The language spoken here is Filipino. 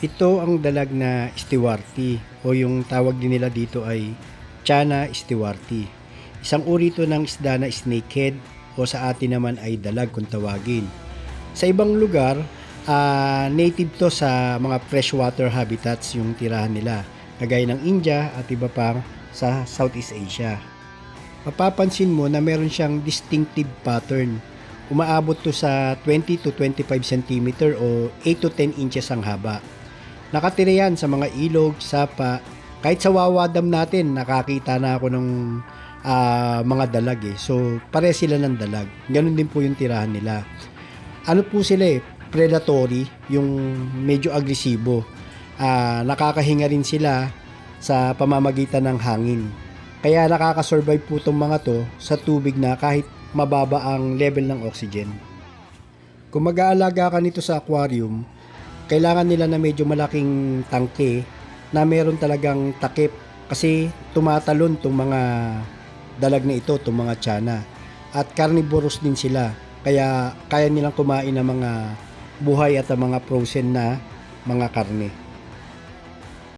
Ito ang dalag na stewarti o yung tawag din nila dito ay Channa stewarti. Isang uri ito ng isda na snakehead o sa atin naman ay dalag kung tawagin. Sa ibang lugar, native to sa mga freshwater habitats yung tirahan nila, kagaya ng India at iba pang sa Southeast Asia. Mapapansin mo na meron siyang distinctive pattern. Umaabot to sa 20 to 25 cm o 8 to 10 inches ang haba. Nakatira yan sa mga ilog, sapa, kahit sa Wawa Dam natin, nakakita na ako ng mga dalag eh. So, pare sila ng dalag. Ganun din po yung tirahan nila. Ano po sila eh, predatory, yung medyo agresibo. Nakakahinga rin sila sa pamamagitan ng hangin. Kaya nakakasurvive po itong mga to sa tubig na kahit mababa ang level ng oxygen. Kung mag-aalaga ka nito sa aquarium, kailangan nila na medyo malaking tangke na meron talagang takip kasi tumatalon itong mga dalag na ito, itong mga Channa. At carnivorous din sila, kaya kaya nilang kumain ng mga buhay at mga frozen na mga karne.